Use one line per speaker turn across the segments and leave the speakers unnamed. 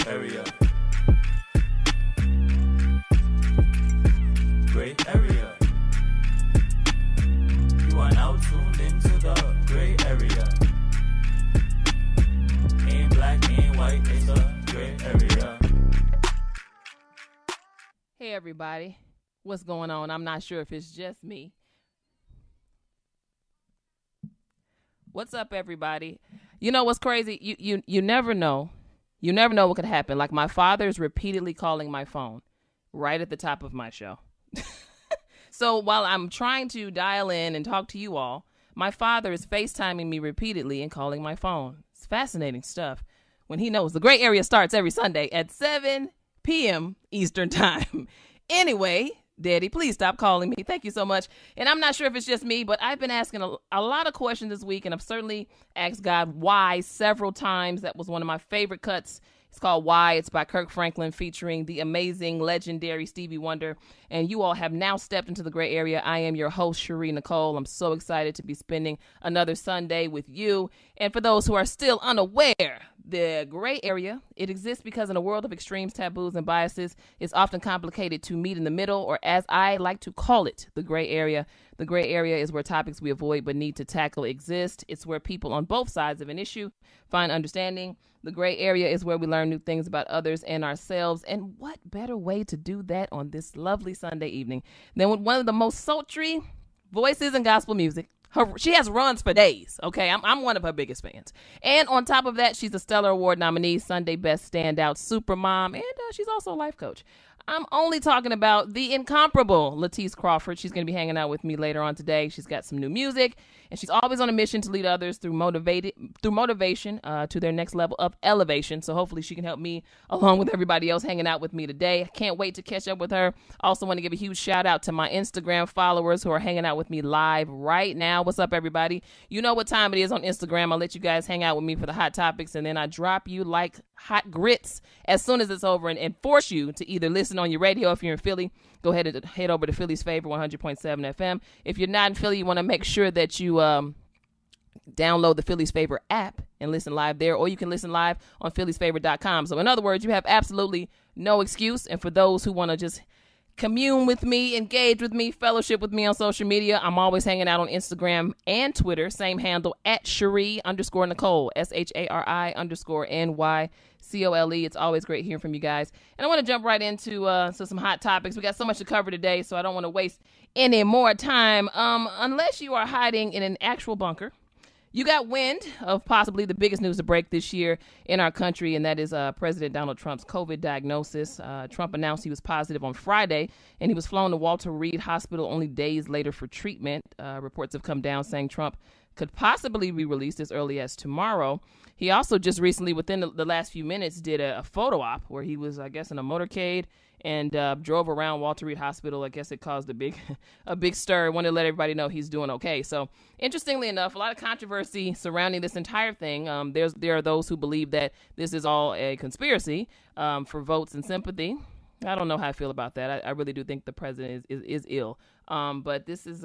area. Gray area. You are now tuned into the gray area. Ain't black, ain't white, it's a gray area.
Hey everybody, what's going on? I'm not sure if it's just me. What's up, everybody? You know what's crazy? You never know. You never know what could happen. Like, my father is repeatedly calling my phone right at the top of my show. So while I'm trying to dial in and talk to you all, my father is FaceTiming me repeatedly and calling my phone. It's fascinating stuff when he knows the gray area starts every Sunday at 7 p.m. Eastern time. Anyway, Daddy, please stop calling me. Thank you so much. And I'm not sure if it's just me, but I've been asking a lot of questions this week, and I've certainly asked God why several times. That was one of my favorite cuts. It's called Why. It's by Kirk Franklin featuring the amazing, legendary Stevie Wonder. And you all have now stepped into the gray area. I am your host, Shari Nycole. I'm so excited to be spending another Sunday with you. And for those who are still unaware, the gray area, it exists because in a world of extremes, taboos, and biases, it's often complicated to meet in the middle, or as I like to call it, the gray area. The gray area is where topics we avoid but need to tackle exist. It's where people on both sides of an issue find understanding. The gray area is where we learn new things about others and ourselves. And what better way to do that on this lovely Sunday evening than with one of the most sultry voices in gospel music. She has runs for days, okay? I'm one of her biggest fans. And on top of that, she's a Stellar Award nominee, Sunday Best Standout Supermom, and she's also a life coach. I'm only talking about the incomparable Latisse Crawford. She's going to be hanging out with me later on today. She's got some new music, and she's always on a mission to lead others through motivation to their next level of elevation. So hopefully she can help me along with everybody else hanging out with me today. I can't wait to catch up with her. Also want to give a huge shout out to my Instagram followers who are hanging out with me live right now. What's up, everybody? You know what time it is on Instagram. I'll let you guys hang out with me for the hot topics, and then I drop you like hot grits as soon as it's over and force you to either listen on your radio. If you're in Philly, go ahead and head over to Philly's Favorite 100.7 FM. If you're not in Philly, you want to make sure that you download the Philly's Favorite app and listen live there, or you can listen live on phillysfavorite.com. So in other words, you have absolutely no excuse. And for those who want to just commune with me, engage with me, fellowship with me on social media, I'm always hanging out on Instagram and Twitter. Same handle, at Shari _Nycole, SHARI_NYCOLE. It's always great hearing from you guys. And I want to jump right into some hot topics. We got so much to cover today, so I don't want to waste any more time. Unless you are hiding in an actual bunker. You got wind of possibly the biggest news to break this year in our country, and that is President Donald Trump's COVID diagnosis. Trump announced he was positive on Friday, and he was flown to Walter Reed Hospital only days later for treatment. Reports have come down saying Trump could possibly be released as early as tomorrow. He also just recently, within the last few minutes, did a photo op where he was, I guess, in a motorcade and drove around Walter Reed Hospital. I guess it caused a big stir. Wanted to let everybody know he's doing okay. So, interestingly enough, a lot of controversy surrounding this entire thing. There are those who believe that this is all a conspiracy for votes and sympathy. I don't know how I feel about that. I really do think the president is ill. But this is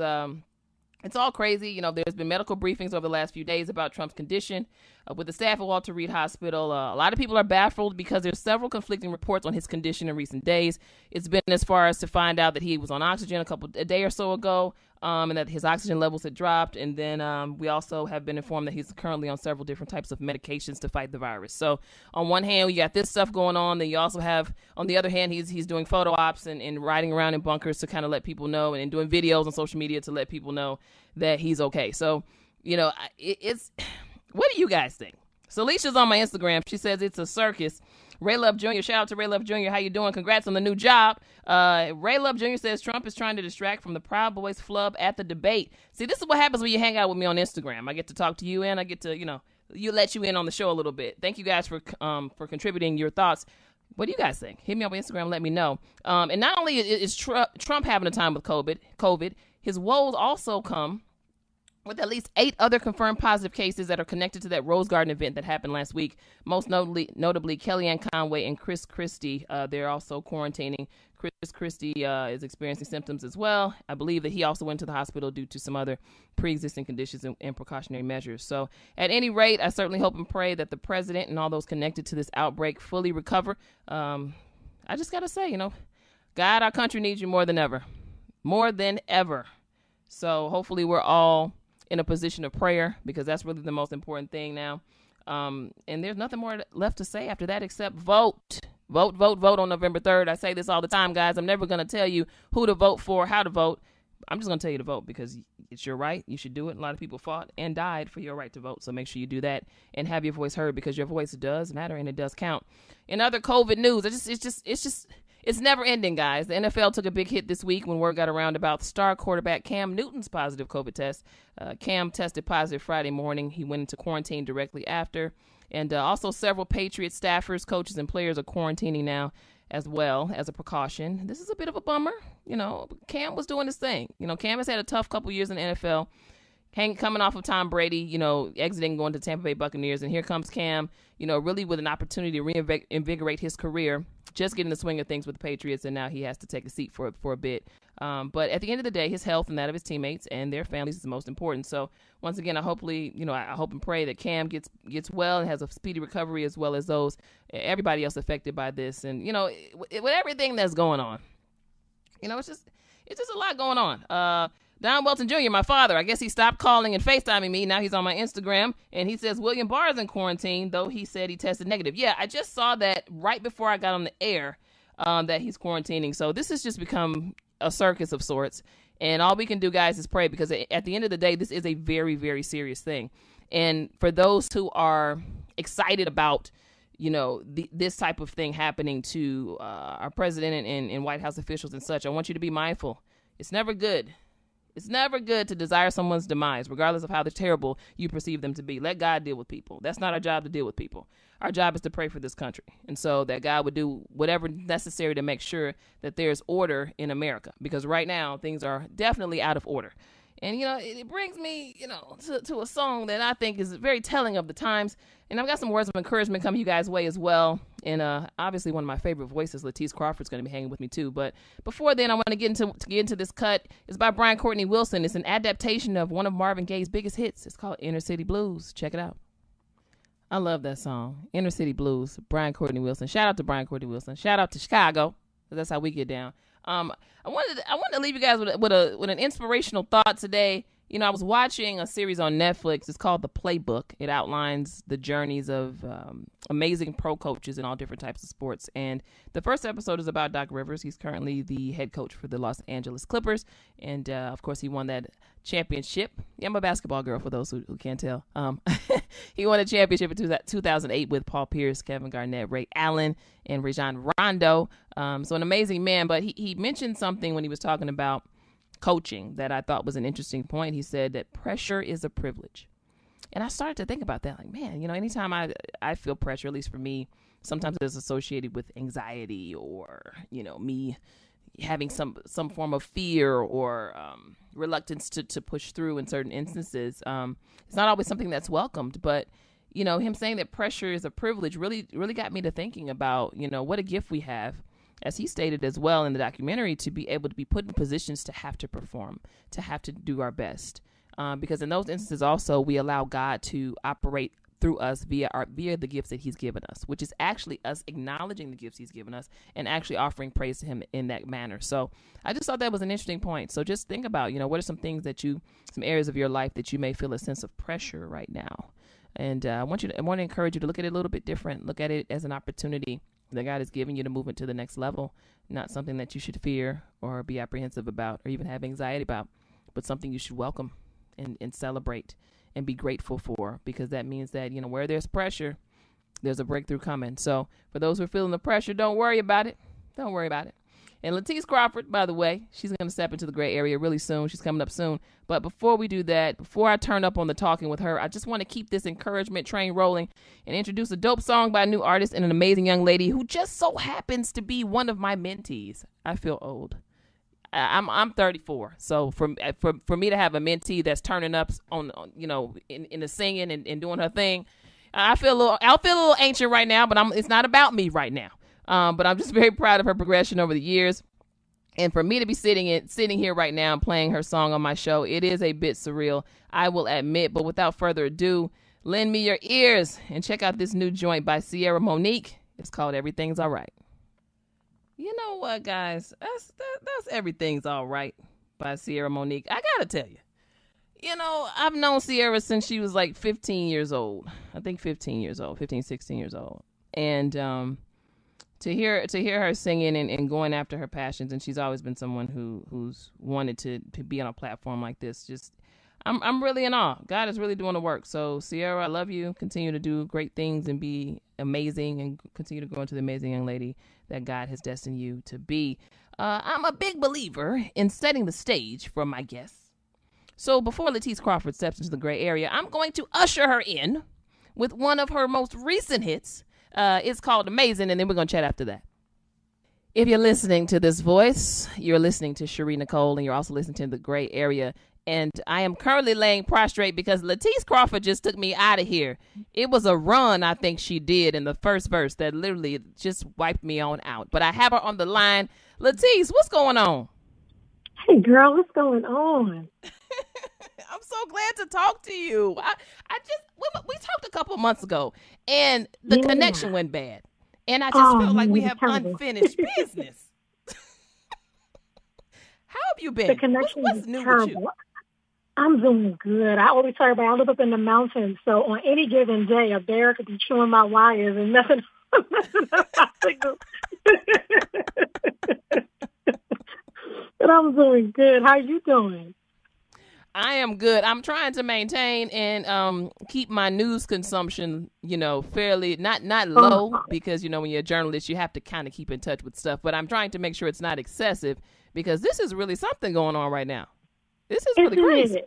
it's all crazy. You know, there's been medical briefings over the last few days about Trump's condition with the staff at Walter Reed Hospital. A lot of people are baffled because there's several conflicting reports on his condition in recent days. It's been as far as to find out that he was on oxygen a day or so ago, and that his oxygen levels had dropped. And then we also have been informed that he's currently on several different types of medications to fight the virus. So on one hand, you got this stuff going on. Then you also have, on the other hand, he's doing photo ops and riding around in bunkers to kind of let people know, and doing videos on social media to let people know that he's okay. So, you know, it's what do you guys think? So Alicia's on my Instagram. She says it's a circus. Ray Love Jr., shout out to Ray Love Jr. How you doing? Congrats on the new job. Ray Love Jr. says Trump is trying to distract from the Proud Boys flub at the debate. See, this is what happens when you hang out with me on Instagram. I get to talk to you, and I get to, let you in on the show a little bit. Thank you guys for contributing your thoughts. What do you guys think? Hit me up on Instagram. Let me know. And not only is Trump having a time with COVID, his woes also come with at least 8 other confirmed positive cases that are connected to that Rose Garden event that happened last week. Most notably Kellyanne Conway and Chris Christie. They're also quarantining. Chris Christie is experiencing symptoms as well. I believe that he also went to the hospital due to some other pre-existing conditions and precautionary measures. So at any rate, I certainly hope and pray that the president and all those connected to this outbreak fully recover. I just got to say, God, our country needs you more than ever. More than ever. So hopefully we're all in a position of prayer, because that's really the most important thing now. And there's nothing more left to say after that except vote. Vote on November 3rd. I say this all the time, guys. I'm never going to tell you who to vote for, how to vote. I'm just going to tell you to vote because it's your right. You should do it. A lot of people fought and died for your right to vote. So make sure you do that and have your voice heard, because your voice does matter and it does count. In other COVID news, it's never ending, guys. The NFL took a big hit this week when word got around about star quarterback Cam Newton's positive COVID test. Cam tested positive Friday morning. He went into quarantine directly after. And also several Patriots staffers, coaches, and players are quarantining now as well as a precaution. This is a bit of a bummer. Cam was doing his thing. Cam has had a tough couple years in the NFL. Coming off of Tom Brady, exiting, going to Tampa Bay Buccaneers. And here comes Cam, really with an opportunity to reinvigorate his career, just getting the swing of things with the Patriots. And now he has to take a seat for a bit. But at the end of the day, his health and that of his teammates and their families is the most important. So once again, I hope and pray that Cam gets well and has a speedy recovery, as well as everybody else affected by this. And, with everything that's going on, it's just a lot going on. Don Welton Jr., my father, I guess he stopped calling and FaceTiming me. Now he's on my Instagram, and he says William Barr is in quarantine, though he said he tested negative. Yeah, I just saw that right before I got on the air, that he's quarantining. So this has just become a circus of sorts, and all we can do, guys, is pray, because at the end of the day, this is a very, very serious thing. And for those who are excited about this type of thing happening to our president and White House officials and such, I want you to be mindful. It's never good. It's never good to desire someone's demise, regardless of how terrible you perceive them to be. Let God deal with people. That's not our job, to deal with people. Our job is to pray for this country. And so that God would do whatever necessary to make sure that there's order in America, because right now things are definitely out of order. And, it brings me, to a song that I think is very telling of the times. And I've got some words of encouragement coming you guys' way as well. And obviously one of my favorite voices, Latisse Crawford's going to be hanging with me too. But before then, I want to get into this cut. It's by Brian Courtney Wilson. It's an adaptation of one of Marvin Gaye's biggest hits. It's called Inner City Blues. Check it out. I love that song, Inner City Blues, Brian Courtney Wilson. Shout out to Brian Courtney Wilson. Shout out to Chicago, because that's how we get down. I wanted to leave you guys with an inspirational thought today. I was watching a series on Netflix. It's called The Playbook. It outlines the journeys of amazing pro coaches in all different types of sports. And the first episode is about Doc Rivers. He's currently the head coach for the Los Angeles Clippers. And, of course, he won that championship. Yeah, I'm a basketball girl, for those who can't tell. He won a championship in 2008 with Paul Pierce, Kevin Garnett, Ray Allen, and Rajon Rondo. So an amazing man. But he mentioned something when he was talking about coaching that I thought was an interesting point. He said that pressure is a privilege. And I started to think about that. Like, man, anytime I feel pressure, at least for me, sometimes it's associated with anxiety or, me having some form of fear or reluctance to push through in certain instances. It's not always something that's welcomed, but him saying that pressure is a privilege really got me to thinking about, what a gift we have, as he stated as well in the documentary, to be able to be put in positions to have to perform, to have to do our best. Because in those instances also, we allow God to operate through us via the gifts that he's given us, which is actually us acknowledging the gifts he's given us and actually offering praise to him in that manner. So I just thought that was an interesting point. So just think about, what are some things some areas of your life that you may feel a sense of pressure right now. And I want to encourage you to look at it a little bit different. Look at it as an opportunity that God has given you to move into the next level, not something that you should fear or be apprehensive about or even have anxiety about, but something you should welcome and celebrate and be grateful for, because that means that, where there's pressure, there's a breakthrough coming. So for those who are feeling the pressure, don't worry about it. Don't worry about it. And Latisse Crawford, by the way, she's going to step into the gray area really soon. She's coming up soon. But before we do that, before I turn up on the talking with her, I just want to keep this encouragement train rolling and introduce a dope song by a new artist and an amazing young lady who just so happens to be one of my mentees. I feel old. I'm 34, so for me to have a mentee that's turning up in the singing and doing her thing, I feel a little ancient right now, but it's not about me right now. But I'm just very proud of her progression over the years. And for me to be sitting here right now and playing her song on my show, it is a bit surreal, I will admit. But without further ado, lend me your ears and check out this new joint by Sierra Monique. It's called Everything's All Right. You know what, guys? That's Everything's All Right by Sierra Monique. I gotta tell you, I've known Sierra since she was like 15 years old. I think 16 years old. And to hear her singing and going after her passions, and she's always been someone who's wanted to be on a platform like this. Just I'm really in awe. God is really doing the work. So Sierra, I love you. Continue to do great things and be amazing, and continue to grow into the amazing young lady that God has destined you to be. I'm a big believer in setting the stage for my guests. So before Latisse Crawford steps into the gray area, I'm going to usher her in with one of her most recent hits. It's called Amazing, and then we're going to chat after that. If you're listening to this voice, you're listening to Shari Nycole, and you're also listening to The Gray Area. And I am currently laying prostrate because Latisse Crawford just took me out of here. It was a run, I think she did, in the first verse that literally just wiped me on out. But I have her on the line. Latisse, what's going on?
Hey, girl, what's going on?
I'm so glad to talk to you. We talked a couple of months ago, and the connection went bad. And I just felt like we have unfinished business. How have you been?
The connection
what's
is
new
terrible.
with you?
I'm doing good. I always tell everybody I live up in the mountains, so on any given day, a bear could be chewing my wires and nothing. But I'm doing good. How you doing?
I am good. I'm trying to maintain and keep my news consumption, fairly not low, because when you're a journalist, you have to kind of keep in touch with stuff. But I'm trying to make sure it's not excessive, because this is really something going on right now. This is really crazy.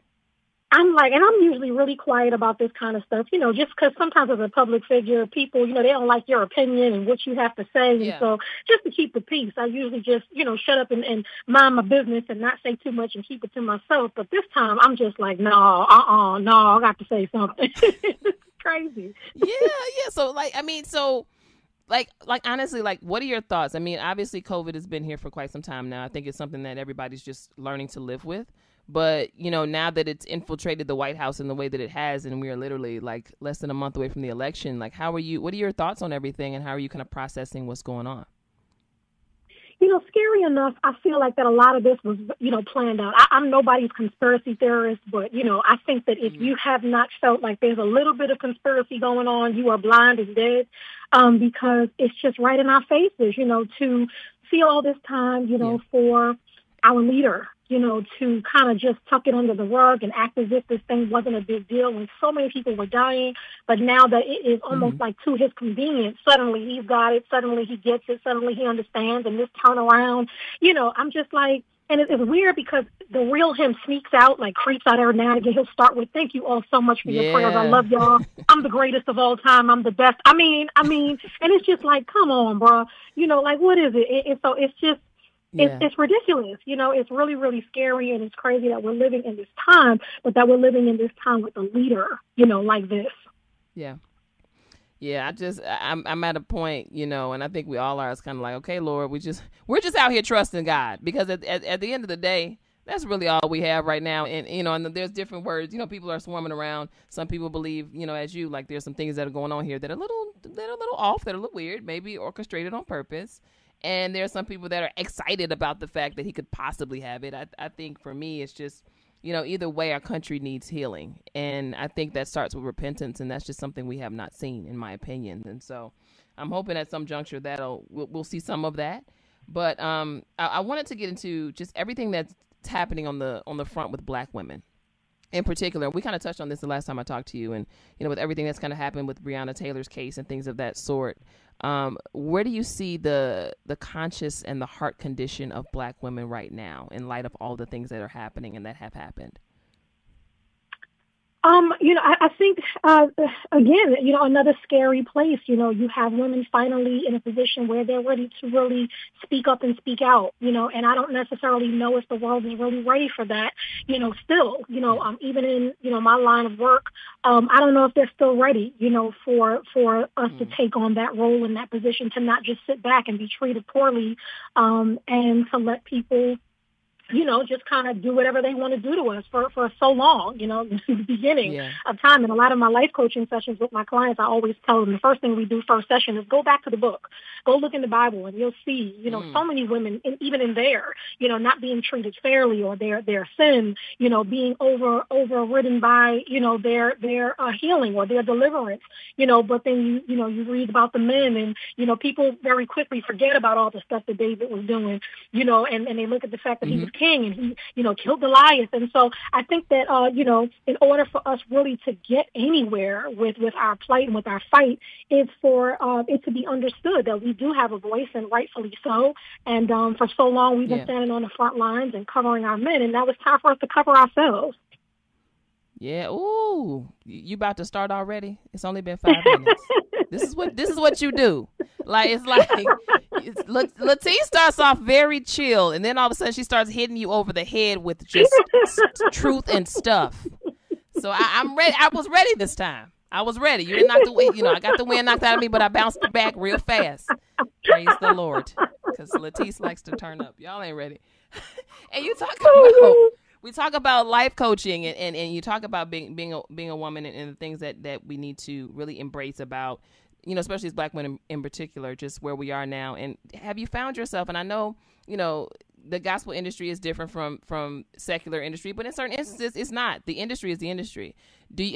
And I'm usually really quiet about this kind of stuff, just because sometimes as a public figure, people, they don't like your opinion and what you have to say.
Yeah.
And so just to keep the peace, I usually just, shut up and mind my business and not say too much and keep it to myself. But this time I'm just like, no, I got to say something. It's crazy.
Yeah. So honestly, what are your thoughts? I mean, obviously COVID has been here for quite some time now. I think it's something that everybody's just learning to live with. But, now that it's infiltrated the White House in the way that it has, and we are literally less than a month away from the election, what are your thoughts on everything, and how are you kind of processing what's going on?
Scary enough, I feel like that a lot of this was, planned out. I'm nobody's conspiracy theorist, but, I think that if you have not felt like there's a little bit of conspiracy going on, you are blind and dead, because it's just right in our faces, to feel all this time, for our leader, to kind of just tuck it under the rug and act as if this thing wasn't a big deal when so many people were dying. But now that it is almost like to his convenience, suddenly he's got it, suddenly he gets it, suddenly he understands, and this turnaround, I'm just like, and it's weird because the real him sneaks out, creeps out every now and again. He'll start with, "Thank you all so much for your prayers. I love y'all. I'm the greatest of all time. I'm the best." I mean, and it's just like, come on, bro. What is it? So it's just, it's ridiculous. It's really, really scary, and it's crazy that we're living in this time, but that we're living in this time with a leader, like this.
Yeah. Yeah, I'm at a point, and I think we all are. It's kind of like, okay, Lord, we're just out here trusting God, because at the end of the day, that's really all we have right now. And, and there's different words, people are swarming around. Some people believe, as you, there's some things that are going on here that are a little off, that are a little weird, maybe orchestrated on purpose. And there are some people that are excited about the fact that he could possibly have it. I think for me, it's just, either way, our country needs healing. And I think that starts with repentance. And that's just something we have not seen, in my opinion. And so I'm hoping at some juncture we'll see some of that. But I wanted to get into just everything that's happening on the front with Black women. In particular, we kind of touched on this the last time I talked to you, and with everything that's kind of happened with Breonna Taylor's case and things of that sort, where do you see the conscious and the heart condition of Black women right now in light of all the things that are happening and that have happened?
I think, again, another scary place, you have women finally in a position where they're ready to really speak up and speak out, and I don't necessarily know if the world is really ready for that, still, even in, my line of work, I don't know if they're still ready, for us to take on that role in that position, to not just sit back and be treated poorly, and to let people just kind of do whatever they want to do to us for so long, since the beginning of time. And a lot of my life coaching sessions with my clients, I always tell them the first thing we do first session is go back to the book, go look in the Bible, and you'll see, so many women, even in there, not being treated fairly, or their sin, being overridden by, their healing or their deliverance, but then you read about the men, and, people very quickly forget about all the stuff that David was doing, and they look at the fact that he was king and he, killed Goliath. And so I think that, in order for us really to get anywhere with our plight and with our fight, is for it to be understood that we do have a voice, and rightfully so. And for so long, we've been standing on the front lines and covering our men, and now it's time for us to cover ourselves.
Yeah. Ooh, you about to start already? It's only been 5 minutes. This is what you do. Latine starts off very chill, and then all of a sudden she starts hitting you over the head with just truth and stuff. So I'm ready. I was ready this time. I was ready. You didn't knock the wind. I got the wind knocked out of me, but I bounced back real fast. Praise the Lord, because Latisse likes to turn up. Y'all ain't ready. And we talk about life coaching, and you talk about being a woman, and the things that we need to really embrace about, especially as Black women in particular, just where we are now. And have you found yourself, and I know, the gospel industry is different from secular industry, but in certain instances, it's not. The industry is the industry.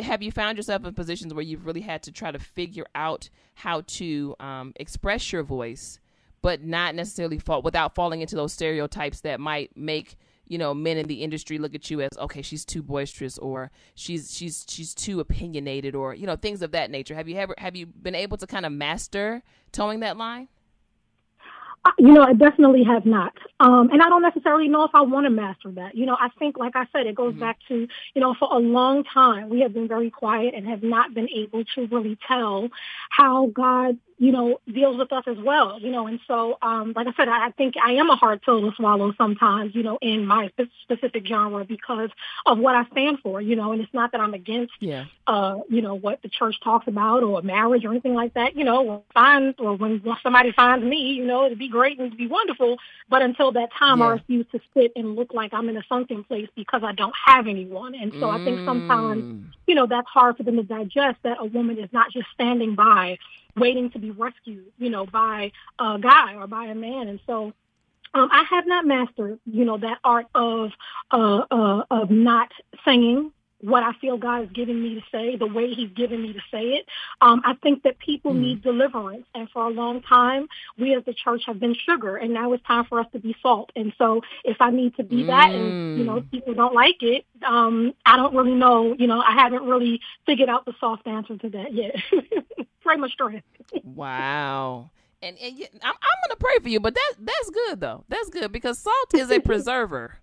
Have you found yourself in positions where you've really had to try to figure out how to express your voice, but not necessarily without falling into those stereotypes that might make men in the industry look at you as, okay, she's too boisterous, or she's too opinionated, or things of that nature? Have you been able to kind of master towing that line?
I definitely have not. And I don't necessarily know if I want to master that. I think, like I said, it goes back to, for a long time, we have been very quiet and have not been able to really tell how God, deals with us as well, and so, like I said, I think I am a hard pill to swallow sometimes, in my specific genre, because of what I stand for, and it's not that I'm against, what the church talks about, or marriage or anything like that, when somebody finds me, it'd be great and it'd be wonderful. But until that time, I refuse to sit and look like I'm in a sunken place because I don't have anyone. And so I think sometimes, that's hard for them to digest, that a woman is not just standing by waiting to be rescued, by a guy or by a man. And so I have not mastered, that art of not singing what I feel God is giving me to say, the way he's given me to say it. I think that people need deliverance. And for a long time, we as the church have been sugar, and now it's time for us to be salt. And so if I need to be that and, people don't like it, I don't really know, I haven't really figured out the soft answer to that yet. Pray my strength.
Wow. And I'm going to pray for you, but that's good, though. That's good, because salt is a preserver.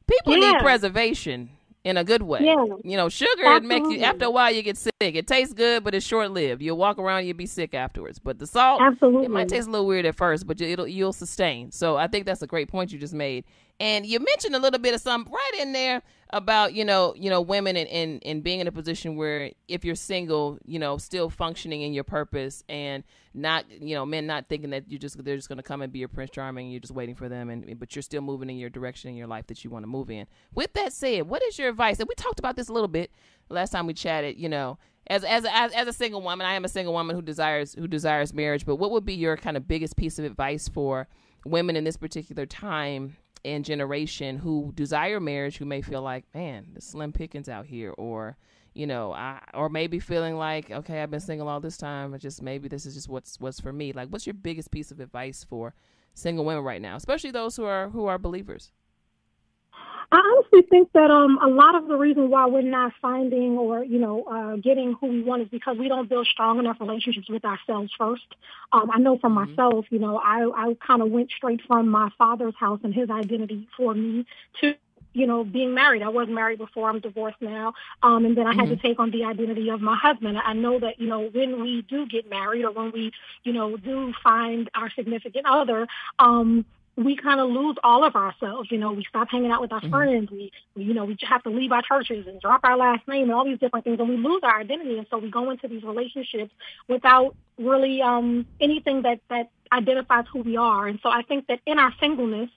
People need preservation. In a good way. Yeah. Sugar make you, after a while you get sick. It tastes good, but it's short-lived. You'll walk around, you'll be sick afterwards. But the salt, it might taste a little weird at first, but you'll sustain. So I think that's a great point you just made. And you mentioned a little bit of something right in there about, women and being in a position where if you're single, still functioning in your purpose, and not, men not thinking that they're just going to come and be your Prince Charming and you're just waiting for them, but you're still moving in your direction in your life that you want to move in. With that said, what is your advice? And we talked about this a little bit last time we chatted, as a single woman. I am a single woman who desires marriage, but what would be your kind of biggest piece of advice for women in this particular time and generation who desire marriage, who may feel like, man, the slim pickings out here, or or maybe feeling like, okay, I've been single all this time, maybe this is just what's for me. Like, what's your biggest piece of advice for single women right now, especially those who are believers?
I honestly think that a lot of the reason why we're not finding or, getting who we want is because we don't build strong enough relationships with ourselves first. I know for myself, I kind of went straight from my father's house and his identity for me to being married. I was married before. I'm divorced now. And then I had to take on the identity of my husband. I know that, when we do get married or when we, do find our significant other, we kind of lose all of ourselves. We stop hanging out with our friends. We have to leave our churches and drop our last name and all these different things, and we lose our identity. And so we go into these relationships without really anything that identifies who we are. And so I think that in our singleness,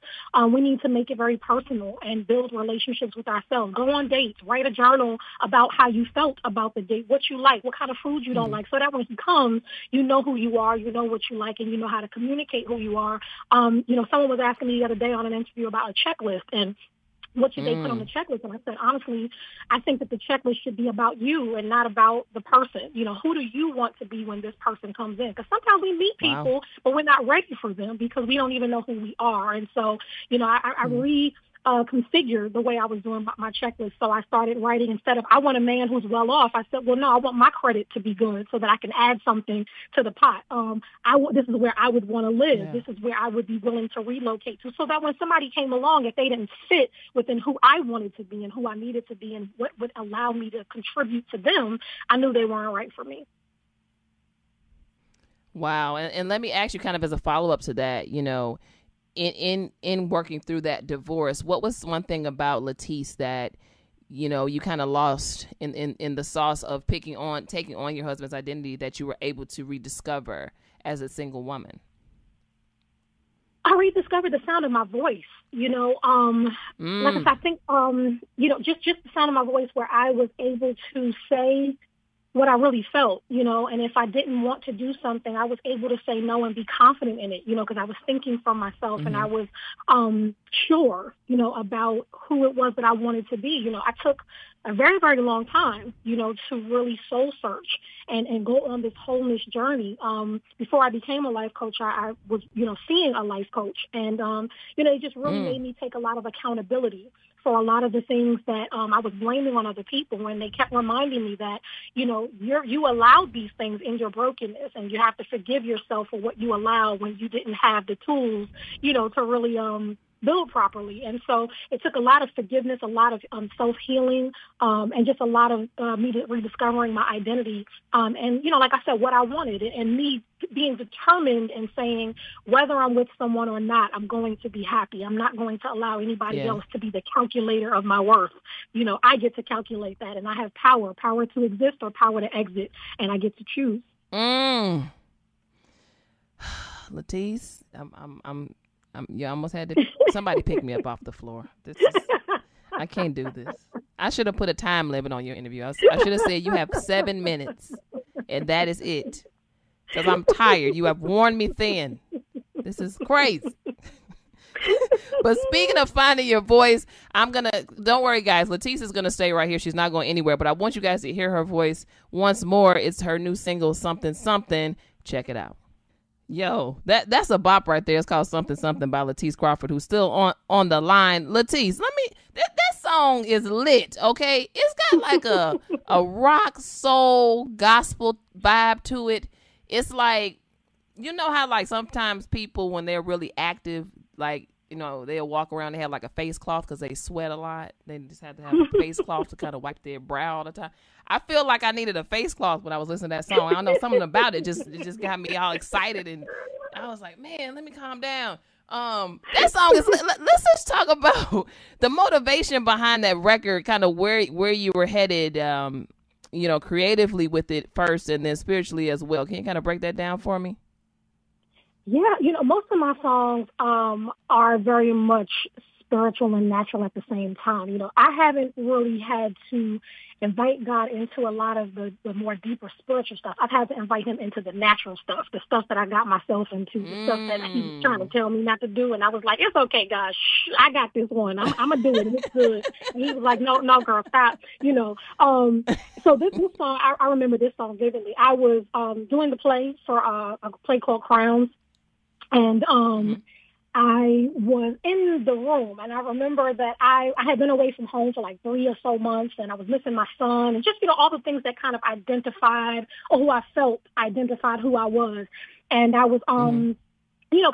we need to make it very personal and build relationships with ourselves. Go on dates, write a journal about how you felt about the date, what you like, what kind of food you don't like, so that when he comes, you know who you are, you know what you like, and you know how to communicate who you are. Someone was asking me the other day on an interview about a checklist and what should they put on the checklist? And I said, honestly, I think that the checklist should be about you and not about the person. Who do you want to be when this person comes in? Because sometimes we meet people, but we're not ready for them because we don't even know who we are. And so, I configured the way I was doing my checklist. So I started writing, instead of, I want a man who's well off, I said, well, no, I want my credit to be good so that I can add something to the pot. This is where I would want to live. Yeah. This is where I would be willing to relocate to, so that when somebody came along, if they didn't fit within who I wanted to be and who I needed to be and what would allow me to contribute to them, I knew they weren't right for me.
Wow. And let me ask you kind of as a follow-up to that, in working through that divorce, what was one thing about Latisse that, you kind of lost in the sauce of taking on your husband's identity that you were able to rediscover as a single woman?
I rediscovered the sound of my voice, like I said, I think, just the sound of my voice, where I was able to say what I really felt, and if I didn't want to do something, I was able to say no and be confident in it, because I was thinking for myself and I was sure, about who it was that I wanted to be. I took a very, very long time, to really soul search and go on this wholeness journey. Before I became a life coach, I was, seeing a life coach, and, it just really made me take a lot of accountability for a lot of the things that I was blaming on other people, when they kept reminding me that, you allowed these things in your brokenness, and you have to forgive yourself for what you allowed when you didn't have the tools, to really build properly. And so it took a lot of forgiveness, a lot of self-healing, and just a lot of me rediscovering my identity. And, like I said, what I wanted, and me being determined and saying, whether I'm with someone or not, I'm going to be happy. I'm not going to allow anybody else to be the calculator of my worth. I get to calculate that, and I have power to exist or power to exit, and I get to choose.
Latisse, you almost had to somebody pick me up off the floor. I can't do this. I should have put a time limit on your interview. I should have said you have 7 minutes, and that is it. Because I'm tired. You have worn me thin. This is crazy. But speaking of finding your voice, don't worry, guys. Latisse is going to stay right here. She's not going anywhere. But I want you guys to hear her voice once more. It's her new single, Something Something. Check it out. Yo, that's a bop right there. It's called Something Something by Latisse Crawford, who's still on the line. Latisse, that song is lit, okay? It's got like a rock, soul, gospel vibe to it. It's like, how like sometimes people, when they're really active, like, they'll walk around, they have like a face cloth because they sweat a lot. They just have to have a face cloth to kind of wipe their brow all the time. I feel like I needed a face cloth when I was listening to that song. I don't know, something about it just got me all excited, and I was like, man, let me calm down. That song is, let's just talk about the motivation behind that record, kind of where you were headed, creatively with it first and then spiritually as well. Can you kind of break that down for me?
Yeah, most of my songs are very much spiritual and natural at the same time. I haven't really had to invite God into a lot of the more deeper spiritual stuff. I've had to invite him into the natural stuff, the stuff that I got myself into, the stuff that he was trying to tell me not to do. And I was like, it's okay, God. Shh, I got this one. I'm going to do it. It's good. And he was like, no, girl, stop. So this song, I remember this song vividly. I was doing the play for a play called Crowns. And I was in the room, and I remember that I had been away from home for like 3 or so months, and I was missing my son, and just, all the things that kind of identified, or who I felt identified who I was. And I was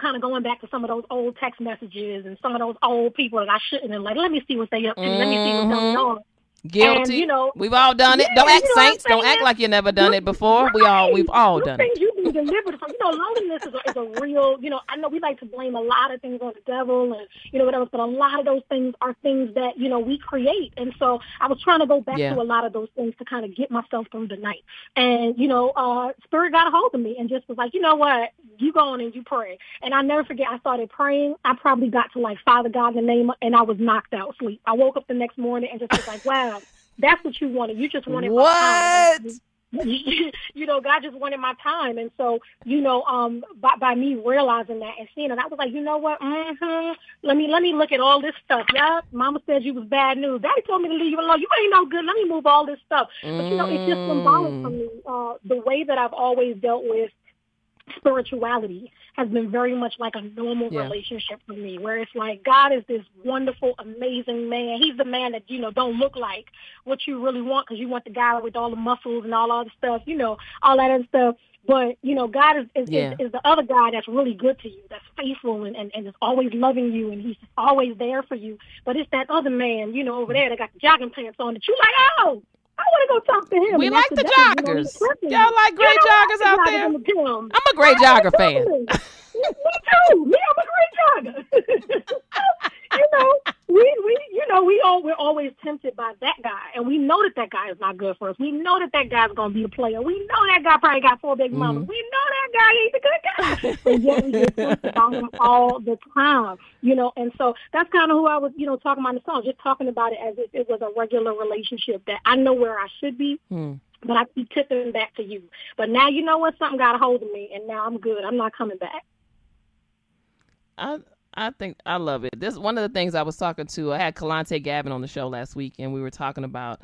kind of going back to some of those old text messages and some of those old people that I shouldn't have, like, let me see what they up to. Let me see what's going on.
Guilty. And, we've all done it. Don't act saints. Don't act like you never done it before.
Right.
We've all done it.
You be delivered from. Loneliness is a real. I know we like to blame a lot of things on the devil and whatever, but a lot of those things are things that we create. And so I was trying to go back to a lot of those things to kind of get myself through the night. And Spirit got a hold of me and just was like, you know what, you go on and you pray. And I never forget. I started praying. I probably got to like Father God in the name, and I was knocked out asleep. I woke up the next morning and just was like, wow. That's what you wanted. You just wanted my time. God just wanted my time. And so, by me realizing that and seeing it, I was like, you know what? Let me look at all this stuff. Yeah, Mama said you was bad news. Daddy told me to leave you alone. You ain't no good. Let me move all this stuff. But, it's just symbolic for me. The way that I've always dealt with spirituality has been very much like a normal relationship for me, where it's like God is this wonderful, amazing man. He's the man that, don't look like what you really want, because you want the guy with all the muscles and all the stuff, all that other stuff. But, God is the other guy that's really good to you, that's faithful and is always loving you, and he's always there for you. But it's that other man, over there that got the jogging pants on that you like, oh, I want to go talk to him.
We like the joggers. Y'all like great joggers out there? I'm a great jogger fan.
Me too. I'm a great jogger. We're always tempted by that guy, and we know that guy is not good for us. We know that guy's going to be a player. We know that guy probably got 4 big mamas. We know that guy ain't a good guy. But yet we get tempted by him all the time, and so that's kind of who I was, talking about in the song, just talking about it as if it was a regular relationship that I know where I should be. But I keep tipping back to you. But now you know what? Something got a hold of me, and now I'm good. I'm not coming back.
I think I love it. This one of the things I was talking to. I had Kalante Gavin on the show last week, and we were talking about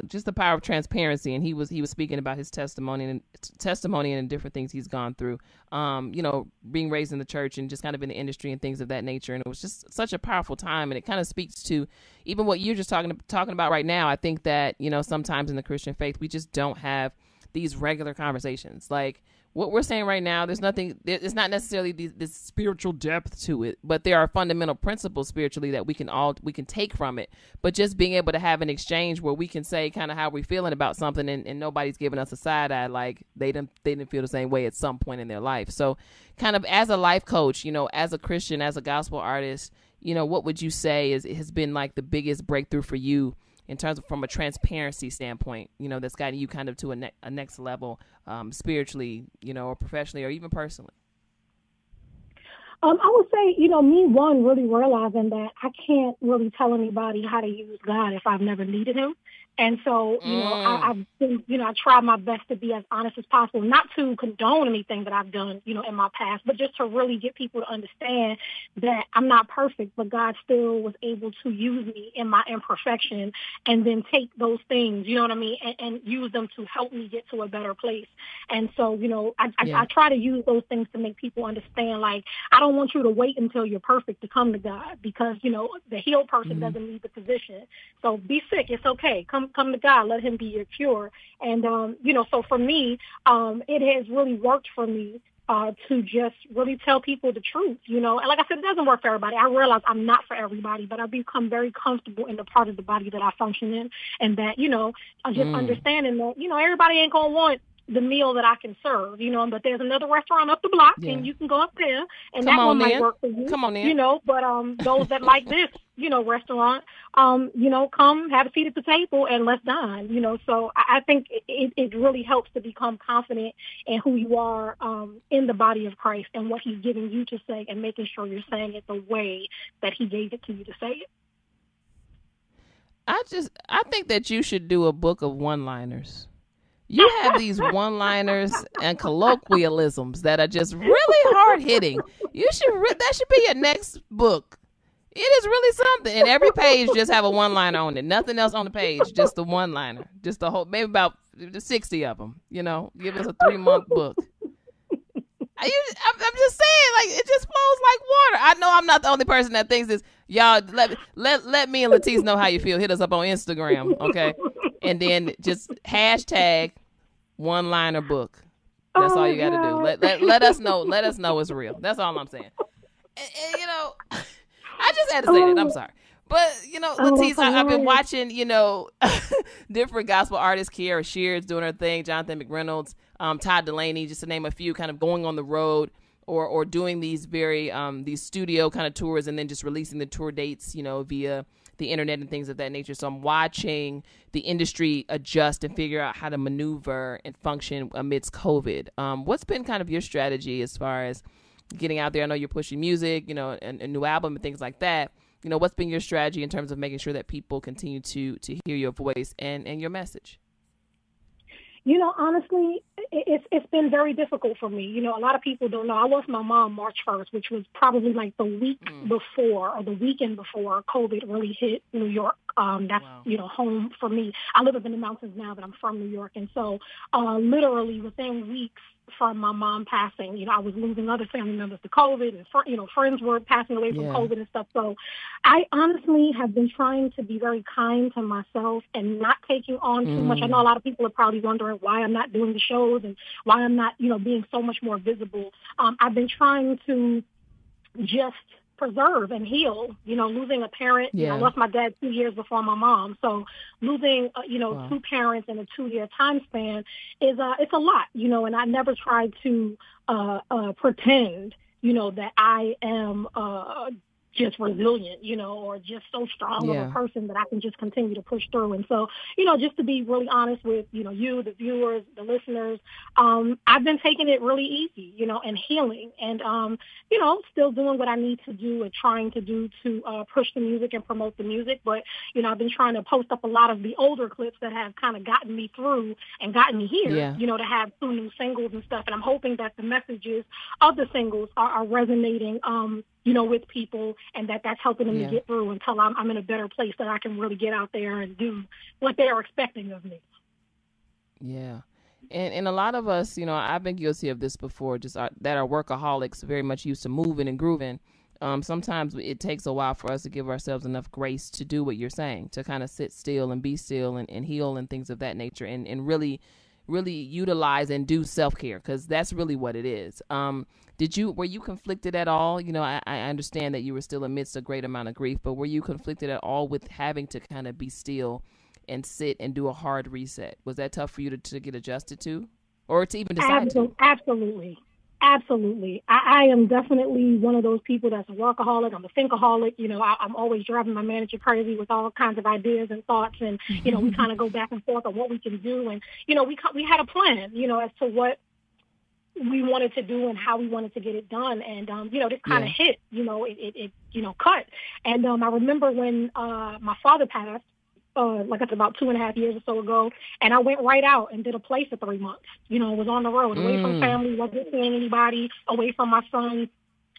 just the power of transparency. And he was speaking about his testimony and different things he's gone through. Being raised in the church and just kind of in the industry and things of that nature. And it was just such a powerful time. And it kind of speaks to even what you're just talking about right now. I think that sometimes in the Christian faith we just don't have these regular conversations. Like what we're saying right now, there's nothing, it's not necessarily this spiritual depth to it, but there are fundamental principles spiritually that we can take from it. But just being able to have an exchange where we can say kind of how we're feeling about something, and nobody's giving us a side eye like they didn't feel the same way at some point in their life. So kind of as a life coach, as a Christian, as a gospel artist, what would you say has been like the biggest breakthrough for you in terms of from a transparency standpoint, that's gotten you kind of to a next level spiritually, or professionally or even personally?
I would say, me, really realizing that I can't really tell anybody how to use God if I've never needed him. And so, I've been, I try my best to be as honest as possible, not to condone anything that I've done, in my past, but just to really get people to understand that I'm not perfect, but God still was able to use me in my imperfection and then take those things, you know what I mean, and use them to help me get to a better place. And so, I try to use those things to make people understand, like, I don't want you to wait until you're perfect to come to God, because, the healed person doesn't need the physician. So be sick. It's okay. Come to God. Let him be your cure. And, so for me, it has really worked for me to just really tell people the truth, And like I said, it doesn't work for everybody. I realize I'm not for everybody, but I've become very comfortable in the part of the body that I function in, and that, I'm just understanding that, everybody ain't going to want the meal that I can serve, but there's another restaurant up the block and you can go up there and that one might work for you.
Come on in.
But those that like this, restaurant, come have a seat at the table and let's dine, So I think it really helps to become confident in who you are in the body of Christ and what he's giving you to say, and making sure you're saying it the way that he gave it to you to say it.
I think that you should do a book of one-liners. You have these one-liners and colloquialisms that are just really hard-hitting. That should be your next book. It is really something. And every page just have a one-liner on it. Nothing else on the page, just the one-liner. Just the whole, maybe about 60 of them. Give us a 3-month book. I'm just saying, like, it just flows like water. I know I'm not the only person that thinks this. Y'all, let me and Latisse know how you feel. Hit us up on Instagram, okay? And then just hashtag one-liner book. That's all
Oh,
you got to do.
God.
Let us know. Let us know it's real. That's all I'm saying. And you know, I just had to say that. I'm
Oh,
sorry. But, you know,
oh, that's
Latiz, I've been
hilarious.
watching, you know, different gospel artists. Kiara Shear's doing her thing. Jonathan McReynolds, Todd Delaney, just to name a few, kind of going on the road or doing these very, these studio kind of tours and then just releasing the tour dates, you know, via the internet and things of that nature. So I'm watching the industry adjust and figure out how to maneuver and function amidst COVID. What's been kind of your strategy as far as getting out there? I know you're pushing music, you know, and a new album and things like that. You know, what's been your strategy in terms of making sure that people continue to hear your voice and your message?
You know, honestly, it's been very difficult for me. You know, a lot of people don't know. I lost my mom March 1st, which was probably like the week before or the weekend before COVID really hit New York. That's,
Wow.
you know, home for me. I live up in the mountains now, but I'm from New York. And so literally within weeks from my mom passing, you know, I was losing other family members to COVID and, you know, friends were passing away from
Yeah.
COVID and stuff. So I honestly have been trying to be very kind to myself and not taking on too much. I know a lot of people are probably wondering why I'm not doing the shows and why I'm not, you know, being so much more visible. I've been trying to just preserve and heal. You know, losing a parent. You know, I
Yeah.
lost my dad 2 years before my mom, so losing you know,
Wow.
two parents in a 2-year time span is it's a lot. You know, and I never tried to pretend, you know, that I am just resilient, you know, or just so strong of a
Yeah.
person that I can just continue to push through. And so, you know, just to be really honest with, you know, you, the viewers, the listeners, I've been taking it really easy, you know, and healing and, you know, still doing what I need to do and trying to do to push the music and promote the music. But, you know, I've been trying to post up a lot of the older clips that have kind of gotten me through and gotten me here,
Yeah.
you know, to have 2 new singles and stuff. And I'm hoping that the messages of the singles are resonating, you know, with people and that's helping them
Yeah.
to get through until I'm in a better place that I can really get out there and do what they're expecting of me.
Yeah. And a lot of us, you know, I've been guilty of this before, just that are workaholics, very much used to moving and grooving. Sometimes it takes a while for us to give ourselves enough grace to do what you're saying, to kind of sit still and be still and heal and things of that nature and really utilize and do self-care, because that's really what it is. Were you conflicted at all? You know, I understand that you were still amidst a great amount of grief, but were you conflicted at all with having to kind of be still and sit and do a hard reset? Was that tough for you to get adjusted to, or to even decide to?
Absolutely. Absolutely. I am definitely one of those people that's a workaholic. I'm a thinkaholic. You know, I'm always driving my manager crazy with all kinds of ideas and thoughts. And, you know, we kind of go back and forth on what we can do. And, you know, we had a plan, you know, as to what we wanted to do and how we wanted to get it done. And, you know, this kind of hit, you know, it you know, cut. And I remember when my father passed, like it's about 2.5 years or so ago, and I went right out and did a play for 3 months. You know, was on the road, away from family, wasn't seeing anybody, away from my son.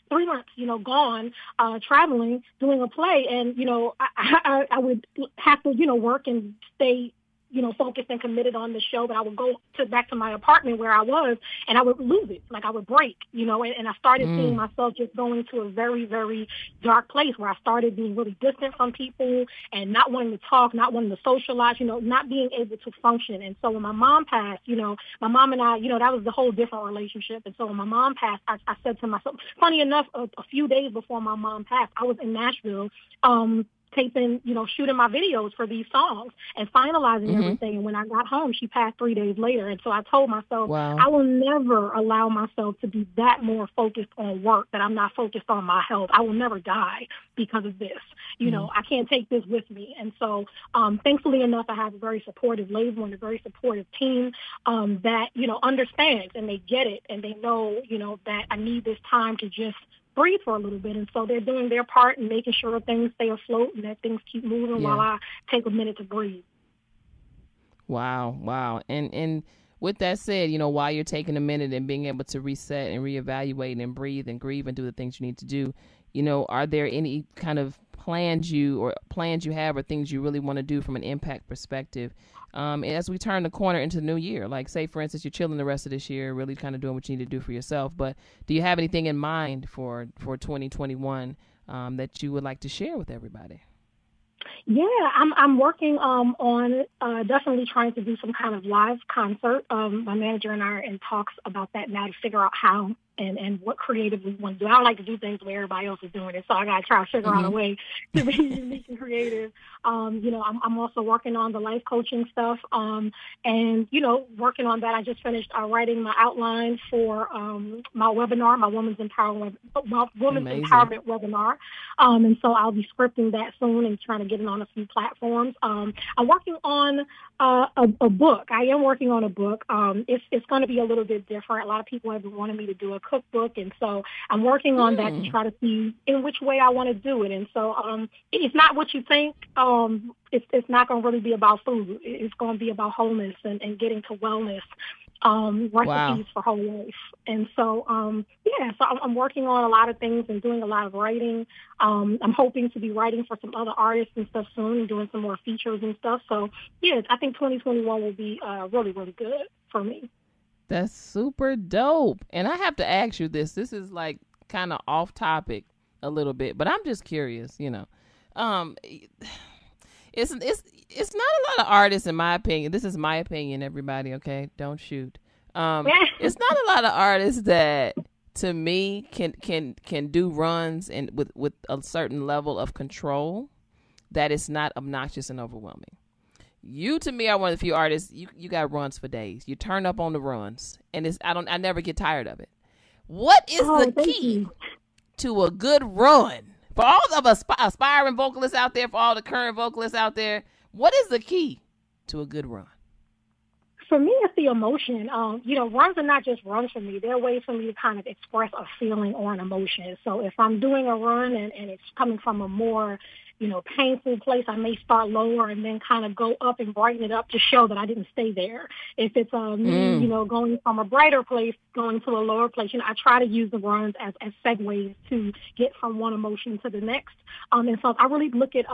3 months, you know, gone, traveling, doing a play, and you know, I would have to, you know, work and stay, you know, focused and committed on the show, but I would go back to my apartment where I was, and I would lose it. Like I would break, you know, and I started seeing myself just going to a very, very dark place where I started being really distant from people and not wanting to talk, not wanting to socialize, you know, not being able to function. And so when my mom passed, you know, my mom and I, you know, that was the whole different relationship. And so when my mom passed, I said to myself, funny enough, a few days before my mom passed, I was in Nashville, taping, you know, shooting my videos for these songs and finalizing everything. And when I got home, she passed 3 days later. And so I told myself,
Wow.
I will never allow myself to be that more focused on work, that I'm not focused on my health. I will never die because of this. You know, I can't take this with me. And so, thankfully enough, I have a very supportive label and a very supportive team, that, you know, understands and they get it and they know, you know, that I need this time to just breathe for a little bit. And so they're doing their part and making sure things stay afloat and that things keep moving while I take a minute to breathe.
Wow. And with that said, you know, while you're taking a minute and being able to reset and reevaluate and breathe and grieve and do the things you need to do, you know, are there any kind of plans you have or things you really want to do from an impact perspective as we turn the corner into the new year? Like, say, for instance, you're chilling the rest of this year, really kind of doing what you need to do for yourself. But do you have anything in mind for 2021 that you would like to share with everybody?
Yeah, I'm working on definitely trying to do some kind of live concert. My manager and I are in talks about that now to figure out how and what creative we want to do. I don't like to do things where everybody else is doing it, so I got to try to figure out a way to be unique and creative. I'm also working on the life coaching stuff, and working on that. I just finished writing my outline for my webinar, my women's empowerment webinar, and so I'll be scripting that soon and trying to get it on a few platforms. I'm working on a book. I am working on a book. It's going to be a little bit different. A lot of people have been wanting me to do a cookbook, and so I'm working on that to try to see in which way I want to do it. And so it's not what you think. It's not going to really be about food. It's going to be about wholeness and getting to wellness. Recipes for whole life. And so, so I'm working on a lot of things and doing a lot of writing. I'm hoping to be writing for some other artists and stuff soon and doing some more features and stuff. So, I think 2021 will be really, really good for me.
That's super dope. And I have to ask you this. This is like kind of off topic a little bit, but I'm just curious, It's not a lot of artists, in my opinion. This is my opinion, everybody, okay? Don't shoot. It's not a lot of artists that, to me, can do runs and with a certain level of control that is not obnoxious and overwhelming. You, to me, are one of the few artists, you got runs for days. You turn up on the runs, and I never get tired of it. What is the key to a good run? For all of us aspiring vocalists out there, for all the current vocalists out there, what is the key to a good run?
For me, it's the emotion. Runs are not just runs for me. They're ways for me to kind of express a feeling or an emotion. So if I'm doing a run and it's coming from a more, painful place, I may start lower and then kind of go up and brighten it up to show that I didn't stay there. If it's going from a brighter place, going to a lower place, I try to use the runs as segues to get from one emotion to the next. And so I really look at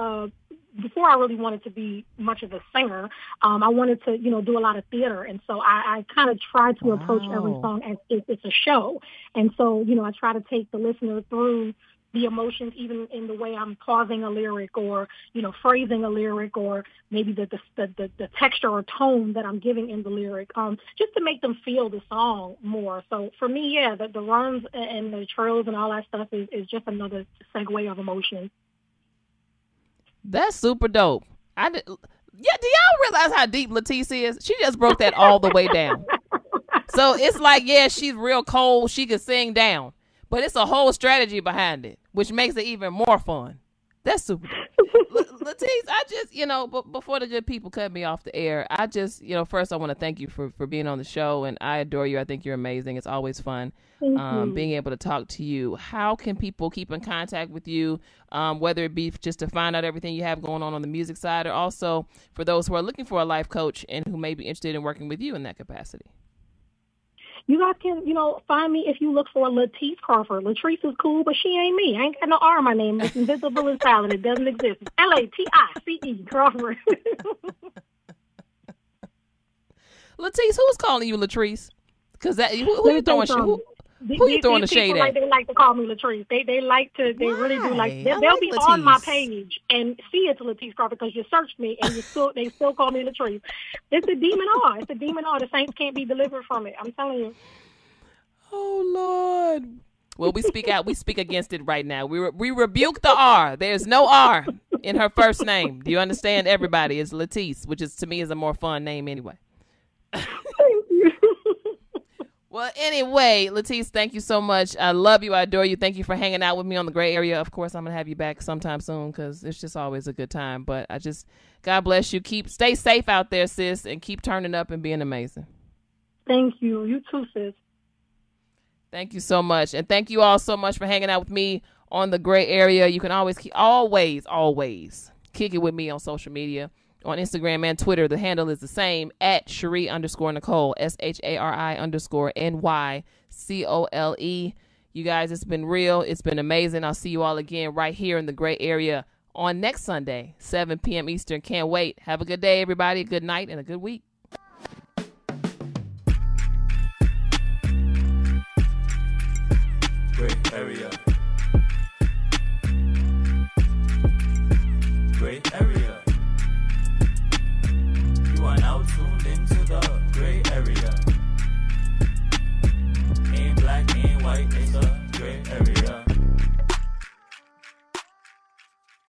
before I really wanted to be much of a singer, I wanted to, do a lot of theater. And so I kind of try to approach every song as if it's a show. And so, I try to take the listener through the emotions, even in the way I'm pausing a lyric or, phrasing a lyric or maybe the texture or tone that I'm giving in the lyric, just to make them feel the song more. So for me, the runs and the trills and all that stuff is just another segue of emotion.
That's super dope. Do y'all realize how deep Latisse is? She just broke that all the way down. So it's like, she's real cold. She could sing down. But it's a whole strategy behind it, which makes it even more fun. That's super dope. Latisse, I just, before the good people cut me off the air, I just, first I want to thank you for being on the show, and I adore you. I think you're amazing. It's always fun being able to talk to you. How can people keep in contact with you, whether it be just to find out everything you have going on the music side, or also for those who are looking for a life coach and who may be interested in working with you in that capacity?
You guys can, find me if you look for Latisse Crawford. Latrice is cool, but she ain't me. I ain't got no R in my name. It's invisible and silent. It doesn't exist. It's Latice Crawford.
Latrice, who's calling you Latrice? Because who you throwing who you throwing the shade at?
They like to call me Latrice. They like to. They really do like. They'll be on my page and see it's Latisse Crawford because you searched me and they still call me Latrice. It's a demon R. It's a demon R. The saints can't be delivered from it. I'm telling you.
Oh Lord. Well, we speak out. We speak against it right now. We rebuke the R. There's no R in her first name. Do you understand? Everybody, it's Latisse, which is to me is a more fun name anyway. Well, anyway, Latisse, thank you so much. I love you. I adore you. Thank you for hanging out with me on the Gray Area. Of course, I'm going to have you back sometime soon because it's just always a good time. But God bless you. Stay safe out there, sis, and keep turning up and being amazing.
Thank you. You too, sis.
Thank you so much. And thank you all so much for hanging out with me on the Gray Area. You can always kick it with me on social media. On Instagram and Twitter, the handle is the same, at Shari_Nycole, SHARI_NYCOLE. You guys, it's been real. It's been amazing. I'll see you all again right here in the Gray Area on next Sunday, 7 p.m. Eastern. Can't wait. Have a good day, everybody. Good night and a good week.
Gray Area.